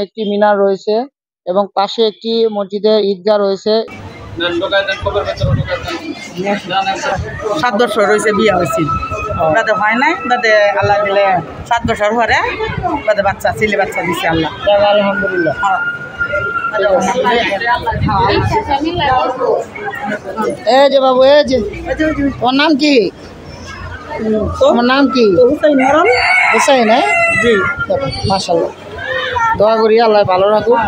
একটি মিনার রয়েছে এবং পাশে একটি মসজিদের ঈদগাহ রয়েছে। 7 বছর রয়েছে বিয়া হয়েছি, তাতে হয় নাই, তাতে আল্লাহ দিলে 7 বছর পরে তাদের বাচ্চা ছেলে বাচ্চা দিছে আল্লাহ, আলহামদুলিল্লাহ। এই যে বাবু, এই যে তোমার নাম কি? তোমার নাম কি? হুসাইন। হ্যাঁ জি, মাশাআল্লাহ। দোয়া করি আল্লাহ ভালো রাখুক।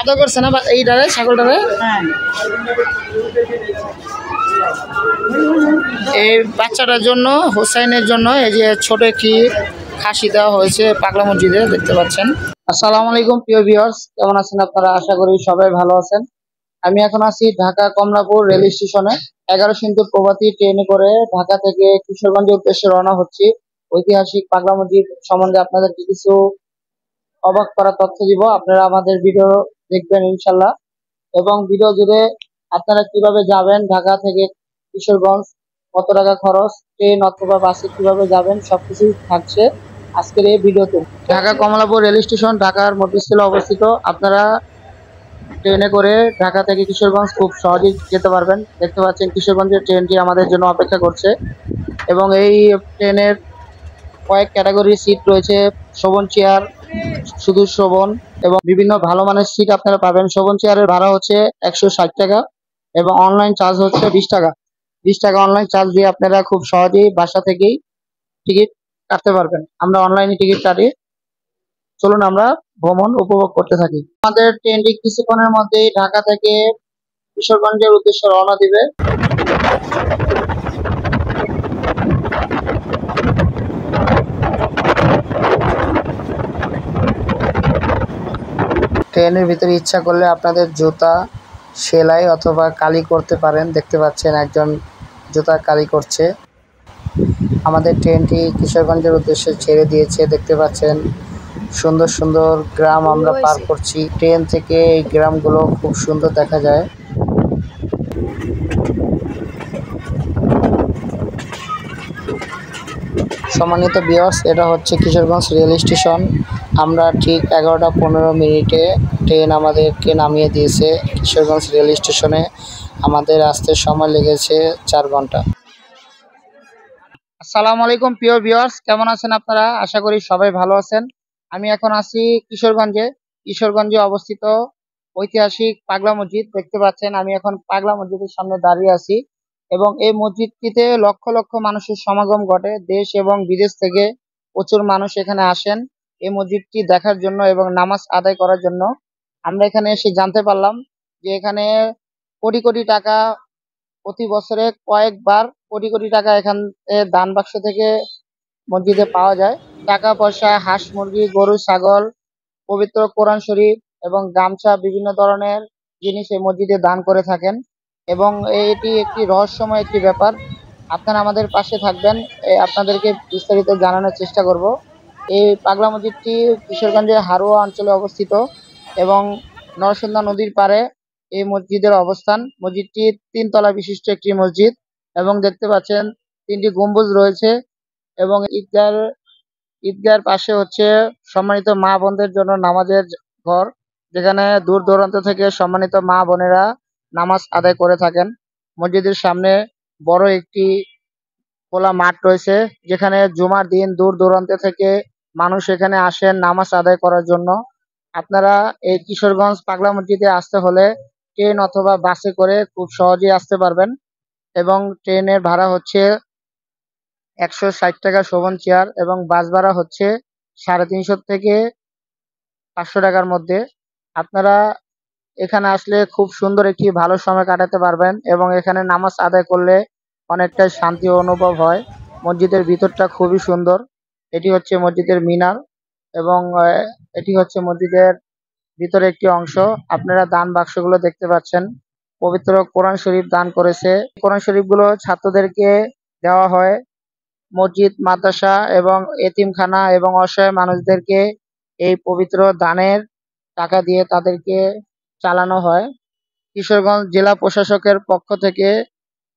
আদা করছে না এইটারে, ছাগলটারে? এই বাচ্চাটার জন্য, হুসাইনের জন্য এই যে ছোট একটি খাসি দেওয়া হয়েছে পাগলা মসজিদে, দেখতে পাচ্ছেন। আসসালামু আলাইকুম প্রিয় ভিউয়ার্স, কেমন আছেন আপনারা? আশা করি সবাই ভালো আছেন। আমি এখন আছি ঢাকা কমলাপুর রেল স্টেশনে। 11 সিন্ধুর প্রভাতী ট্রেনে করে ঢাকা থেকে কিশোরগঞ্জের উদ্দেশ্যে রওনা হচ্ছি। ঐতিহাসিক পাগলা মসজিদ সম্বন্ধে আপনাদেরকে কিছু অবাক করা তথ্য দিব। আপনারা আমাদের ভিডিও দেখবেন ইনশাল্লাহ, এবং ভিডিও জুড়ে আপনারা কিভাবে যাবেন ঢাকা থেকে কিশোরগঞ্জ, কত টাকা খরচ, ট্রেন অথবা বাসে কিভাবে যাবেন, সবকিছু থাকছে আজকের এই ভিডিওতে। ঢাকা কমলাপুর রেল স্টেশন ঢাকার মধ্যস্থলে অবস্থিত। আপনারা ট্রেনে করে ঢাকা থেকে কিশোরগঞ্জ খুব সহজেই যেতে পারবেন। দেখতে পাচ্ছেন কিশোরগঞ্জের ট্রেনটি আমাদের জন্য অপেক্ষা করছে, এবং এই ট্রেনের কয়েক ক্যাটাগরির সিট রয়েছে। শোভন চেয়ার, শুধু শোভন, এবং বিভিন্ন ভালো মানের সিট আপনারা পাবেন। শোভন চেয়ারের ভাড়া হচ্ছে 160 টাকা এবং অনলাইন চার্জ হচ্ছে 20 টাকা। 20 টাকা অনলাইন চার্জ দিয়ে আপনারা খুব সহজেই বাসা থেকেই টিকিট কাটতে পারবেন। আমরা অনলাইনে টিকিট কাটি। চলুন আমরা ভ্রমণ উপভোগ করতে থাকি। আমাদের ট্রেনটি কিছুক্ষণের মধ্যেই ঢাকা থেকে কিশোরগঞ্জের উদ্দেশ্যে রওনা দিবে। ট্রেনের ভিতরে ইচ্ছা করলে আপনাদের জুতা সেলাই অথবা কালি করতে পারেন। দেখতে পাচ্ছেন একজন জুতা কালি করছে। আমাদের ট্রেনটি কিশোরগঞ্জের উদ্দেশ্যে ছেড়ে দিয়েছে। দেখতে পাচ্ছেন সুন্দর সুন্দর গ্রাম আমরা পার করছি। ট্রেন থেকে এই গ্রামগুলো খুব সুন্দর দেখা যায়। সম্মানিত ভিউয়ার্স, এটা হচ্ছে কিশোরগঞ্জ রেল স্টেশন। আমরা ঠিক 11টা 15 মিনিটে ট্রেন আমাদেরকে নামিয়ে দিয়েছে কিশোরগঞ্জ রেল স্টেশনে। আমাদের আসতে সময় লেগেছে 4 ঘন্টা। আসসালামু আলাইকুম প্রিয় ভিউয়ার্স, কেমন আছেন আপনারা? আশা করি সবাই ভালো আছেন। আমি এখন আছি কিশোরগঞ্জে অবস্থিত ঐতিহাসিক পাগলা মসজিদ। দেখতে পাচ্ছেন আমি এখন পাগলা মসজিদের সামনে দাঁড়িয়ে আছি, এবং এই মসজিদটিতে লক্ষ লক্ষ মানুষের সমাগম ঘটে। দেশ এবং বিদেশ থেকে প্রচুর মানুষ এখানে আসেন এই মসজিদটি দেখার জন্য এবং নামাজ আদায় করার জন্য। আমরা এখানে এসে জানতে পারলাম যে এখানে কোটি কোটি টাকা, প্রতি বছরে কয়েকবার কোটি কোটি টাকা এখান দান বাক্স থেকে মসজিদে পাওয়া যায়। টাকা পয়সা, হাঁস মুরগি, গরু ছাগল, পবিত্র কোরআন শরীফ এবং গামছা, বিভিন্ন ধরনের জিনিস এই মসজিদে দান করে থাকেন, এবং এটি একটি রহস্যময় একটি ব্যাপার। আপনারা আমাদের পাশে থাকবেন, আপনাদেরকে বিস্তারিত জানানোর চেষ্টা করব। এই পাগলা মসজিদটি কিশোরগঞ্জের হারোয়া অঞ্চলে অবস্থিত, এবং নরসুন্দা নদীর পাড়ে এই মসজিদের অবস্থান। মসজিদটি 3 তলা বিশিষ্ট একটি মসজিদ, এবং দেখতে পাচ্ছেন 3টি গম্বুজ রয়েছে, এবং ঈদগাহের পাশে হচ্ছে সম্মানিত মা বোনদের জন্য নামাজের ঘর, যেখানে দূর দূরান্ত থেকে সম্মানিত মা বোনেরা নামাজ আদায় করে থাকেন। মসজিদের সামনে বড় একটি খোলা মাঠ রয়েছে, যেখানে জুমার দিন দূর দূরান্ত থেকে মানুষ এখানে আসেন নামাজ আদায় করার জন্য। আপনারা এই কিশোরগঞ্জ পাগলা মসজিদে আসতে হলে ট্রেন অথবা বাসে করে খুব সহজেই আসতে পারবেন, এবং ট্রেনের ভাড়া হচ্ছে 160 টাকা শোভন চেয়ার, এবং বাস ভাড়া হচ্ছে 350 থেকে 500 টাকার মধ্যে। আপনারা এখানে আসলে খুব সুন্দর একটি ভালো সময় কাটাতে পারবেন, এবং এখানে নামাজ আদায় করলে অনেকটা শান্তি অনুভব হয়। মসজিদের ভিতরটা খুবই সুন্দর। এটি হচ্ছে মসজিদের মিনার, এবং এটি হচ্ছে মসজিদের ভিতরে একটি অংশ। আপনারা দান বাক্সগুলো দেখতে পাচ্ছেন। পবিত্র কোরআন শরীফ দান করেছে। কোরআন শরীফগুলো ছাত্রদেরকে দেওয়া হয়। মসজিদ, মাদ্রাসা এবং এতিমখানা এবং অসহায় মানুষদেরকে এই পবিত্র দানের টাকা দিয়ে তাদেরকে চালানো হয়। কিশোরগঞ্জ জেলা প্রশাসকের পক্ষ থেকে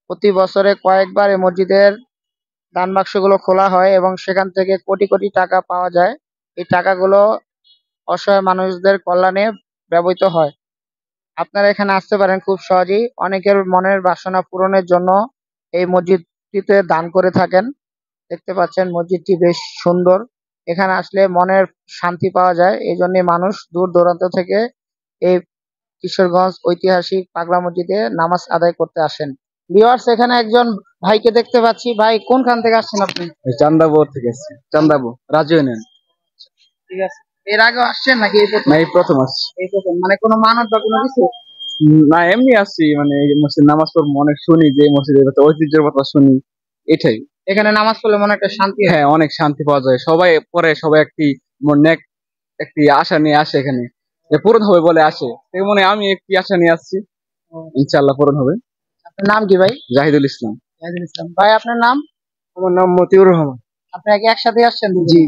প্রতি বছরে কয়েকবার এই মসজিদের দান বাক্সগুলো খোলা হয় এবং সেখান থেকে কোটি কোটি টাকা পাওয়া যায়। এই টাকাগুলো অসহায় মানুষদের কল্যাণে ব্যবহৃত হয়। আপনারা এখানে আসতে পারেন খুব সহজেই। অনেকের মনের বাসনা পূরণের জন্য এই মসজিদটিতে দান করে থাকেন। দেখতে পাচ্ছেন মসজিদটি বেশ সুন্দর। এখানে আসলে মনের শান্তি পাওয়া যায়। এই জন্য মানুষ দূর দূরান্ত থেকে এই কিশোরগঞ্জ ঐতিহাসিক পাগলা মসজিদে নামাজ আদায় করতে আসেন। ভিউয়ার্স, এখানে একজন ভাইকে দেখতে পাচ্ছি। ভাই, কোনখান থেকে আসছেন আপনি? চান্দাবো থেকে আসছি। চান্দাবো রাজু ইউনিয়ন। ঠিক আছে। এর আগে আসছেন নাকি এই প্রথম? না, এই প্রথম আসছি। এই প্রথম, মানে কোনো মানত বা কোনো কিছু? না, এমনি আসছি, মানে এই মসজিদ নামাজ পড়বো, অনেক শুনি যে মসজিদের কথা, ঐতিহ্যের কথা শুনি, এটাই। এখানে নামাজ পড়লে মনে একটা শান্তি হয়। হ্যাঁ, অনেক শান্তি পাওয়া যায়। সবাই পরে, সবাই নেক একটি আশা নিয়ে আসে এখানে, যে পূরণ হবে বলে আসে। মনে আমি একটি আশা নিয়ে আসছি, ইনশাআল্লাহ পূরণ হবে। আপনার নাম কি ভাই? জাহিদুল ইসলাম। জাহিদুল ইসলাম। ভাই, আপনার নাম? আমার নাম মতিউর রহমান। আপনারা কি একসাথে আসছেন? জি।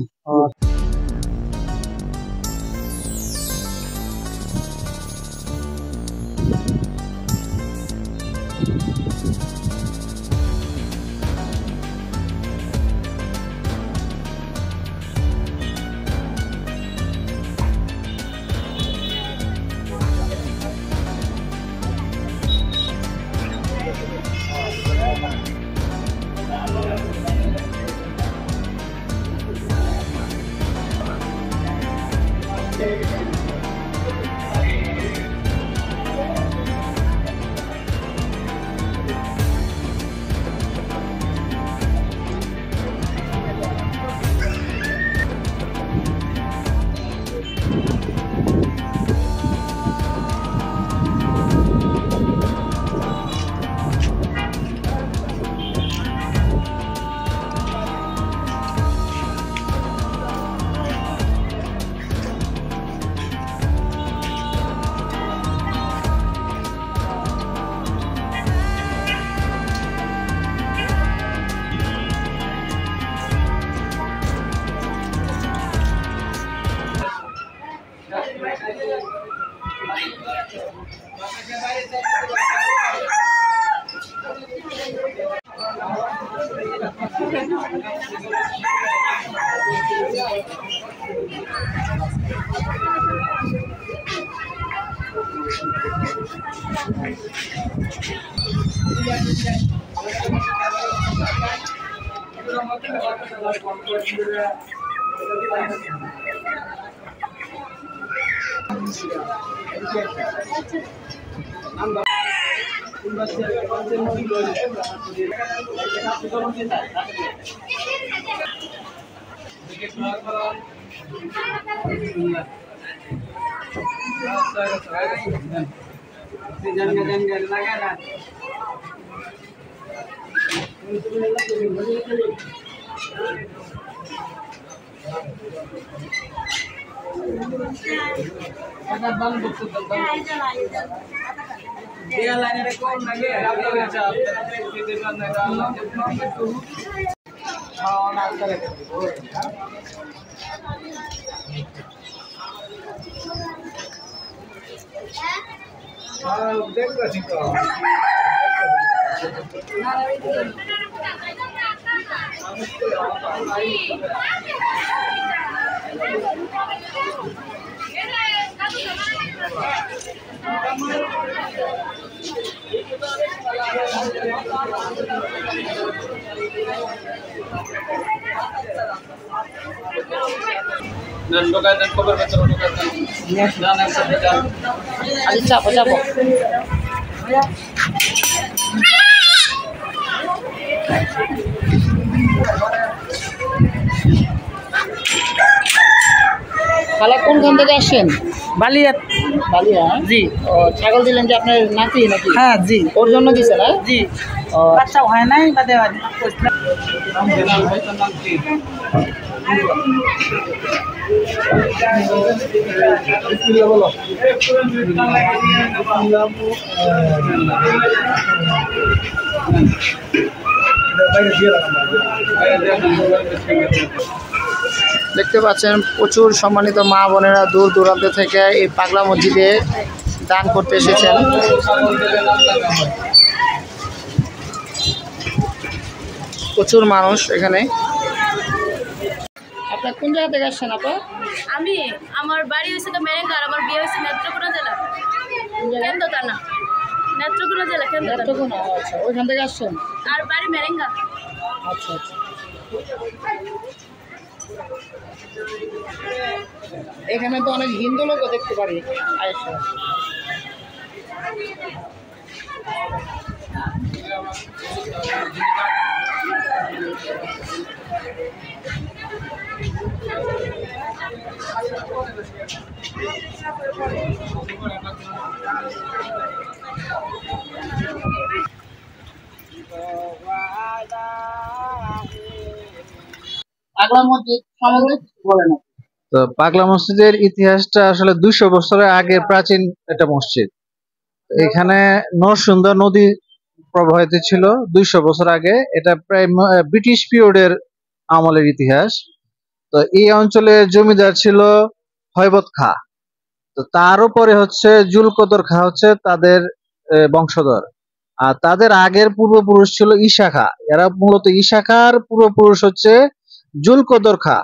চাপো চাপো। খালা, কোনখান থেকে আসছেন? বালিয়া। বালিয়া? জি। ও, ছাগল দিলেন যে আপনার নাতি নাকি? হ্যাঁ, জি। ওর জন্য দিছেন? হ্যাঁ, জি। ও, বাচ্চা হয় নাই, বাদে দেখতে পাচ্ছেন প্রচুর সম্মানিত মা বোনেরা দূর দূরান্ত থেকে এই পাগলা মসজিদে দান করতে এসেছেন। প্রচুর মানুষ এখানে। আপনার কোন জায়গা থেকে আসছেন আপা? আমি আমার বাড়ি হয়েছে তো মেরেঙ্গা, আর আমার বিয়ে হয়েছে নেত্রকোনা জেলা কেন্দ্র থানা, নেত্রকোনা জেলা কেন্দ্র থানা। নেত্রকোনা, আচ্ছা, ওইখান থেকে আসছেন? আর বাড়ি মেরেঙ্গা। আচ্ছা আচ্ছা। এখানে তো অনেক হিন্দু লোকও দেখতে পারি আয়েশা। পাগলা মসজিদ সম্বন্ধে বলেন। তো পাগলা মসজিদের ইতিহাসটা আসলে 200 বছরের আগের প্রাচীন একটা মসজিদ। এখানে নরসুন্দা নদী প্রবাহিত ছিল 200 বছর আগে। এটা প্রায় ব্রিটিশ পিরিয়ডের আমলের ইতিহাস। তো এই অঞ্চলের জমিদার ছিল হৈবত খাঁ। তো তার উপরে হচ্ছে জুলকদর খাঁ হচ্ছে তাদের বংশধর। আর তাদের আগের পূর্বপুরুষ ছিল ঈশা খাঁ। এরা মূলত ঈশা খাঁর পূর্বপুরুষ হচ্ছে জুলকদর খাঁ।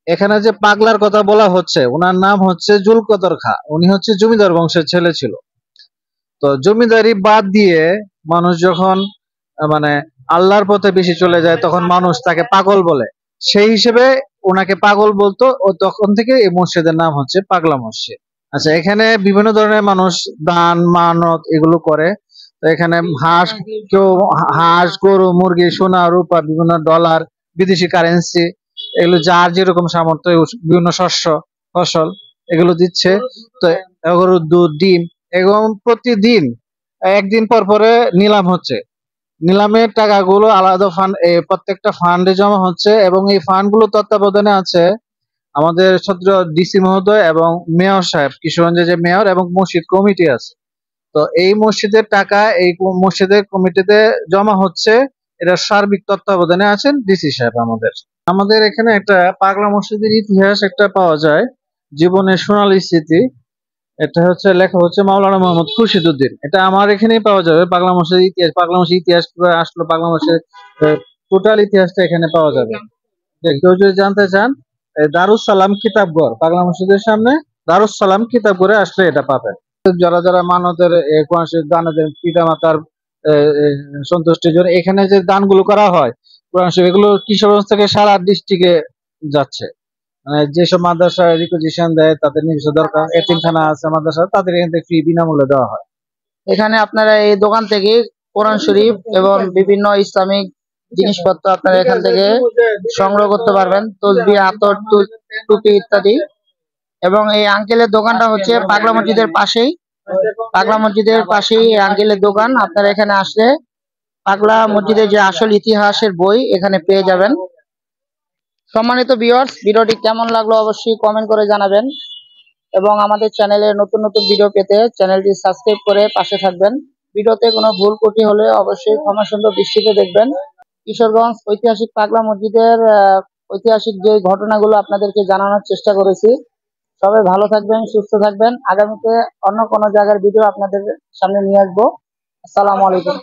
এখানে যে পাগলার কথা বলা হচ্ছে ওনার নাম হচ্ছে জুলকদর খাঁ। উনি হচ্ছে জমিদার বংশের ছেলে ছিল। তো জমিদারি বাদ দিয়ে মানুষ যখন মানে আল্লাহর পথে বেশি চলে যায় তখন মানুষ তাকে পাগল বলে। সেই হিসেবে ওনাকে পাগল বলতো, ও তখন থেকে এই মসজিদের নাম হচ্ছে পাগলা মসজিদ। আচ্ছা, এখানে বিভিন্ন ধরনের মানুষ দান মানত এগুলো করে। তো এখানে কেউ হাঁস, গরু, মুরগি, সোনা, রূপা, বিভিন্ন ডলার, বিদেশি কারেন্সি, এগুলো যার যেরকম সামর্থ্য, বিভিন্ন ফসল এগুলো দিচ্ছে। তো গরুর দুধ, ডিম, এবং প্রতিদিন একদিন পর পরে নিলাম হচ্ছে। নিলামের টাকাগুলো আলাদা ফান্ড, প্রত্যেকটা ফান্ডে জমা হচ্ছে, এবং এই ফান্ডগুলো তত্ত্বাবধানে আছে আমাদের সদ্য ডিসি মহোদয় এবং মেয়র সাহেব, কিশোরগঞ্জের যে মেয়র, এবং মসজিদ কমিটি আছে। তো এই মসজিদের টাকা এই মসজিদের কমিটিতে জমা হচ্ছে। এটা সার্বিক তত্ত্বাবধানে আছেন ডিসি সাহেব। আমাদের এখানে একটা পাগলা মসজিদের ইতিহাস একটা পাওয়া যায়, জীবনের সোনালী স্মৃতি। এটা হচ্ছে লেখা হচ্ছে মাওলানা মোহাম্মদ খুরশিদ উদ্দিন। এটা আমার এখানেই পাওয়া যাবে। পাগলা মসজিদের ইতিহাস, পাগলা মসজিদ ইতিহাস কিভাবে আসলো, পাগলা মসজিদ টোটাল ইতিহাসটা এখানে পাওয়া যাবে। কেউ যদি জানতে চান, দারুস সালাম কিতাবঘর, পাগলা মসজিদের সামনে দারুস সালাম কিতাবঘরে আসলে এটা পাবেন। যারা যারা মানতের দানদের পিতা মাতার সন্তুষ্টির জন্য এখানে যে দানগুলো করা হয় কোরআন শরীফ, এগুলো কিশোরগঞ্জ থেকে সারা ডিস্ট্রিক্টে যাচ্ছে। মানে যেসব মাদ্রাসা রিকুইজিশন দেয় তাদের নিজস্ব দরকার, এতিমখানা আছে মাদ্রাসা, তাদের এখান থেকে ফ্রি বিনামূল্যে দেওয়া হয়। এখানে আপনারা এই দোকান থেকে কোরআন শরীফ এবং বিভিন্ন ইসলামিক জিনিসপত্র আপনারা এখান থেকে সংগ্রহ করতে পারবেন, তসবিহ, আতর, টুপি ইত্যাদি। এবং এই আঙ্কেলের দোকানটা হচ্ছে পাগলা মসজিদের পাশেই। পাগলা মসজিদের পাশেই এই আঙ্কেলের দোকান। আপনারা এখানে আসলে পাগলা মসজিদের যে আসল ইতিহাসের বই এখানে পেয়ে যাবেন। সম্মানিত ভিউয়ার্স, ভিডিওটি কেমন লাগলো অবশ্যই কমেন্ট করে জানাবেন, এবং আমাদের চ্যানেলে নতুন নতুন ভিডিও পেতে চ্যানেলটি সাবস্ক্রাইব করে পাশে থাকবেন। ভিডিওতে কোনো ভুল ত্রুটি হলে অবশ্যই ক্ষমা সুন্দর দৃষ্টিতে দেখবেন। কিশোরগঞ্জ ঐতিহাসিক পাগলা মসজিদের ঐতিহাসিক যে ঘটনাগুলো আপনাদেরকে জানানোর চেষ্টা করেছি। সবাই ভালো থাকবেন, সুস্থ থাকবেন। আগামীতে অন্য কোনো জায়গার ভিডিও আপনাদের সামনে নিয়ে আসবো। আসসালামু আলাইকুম।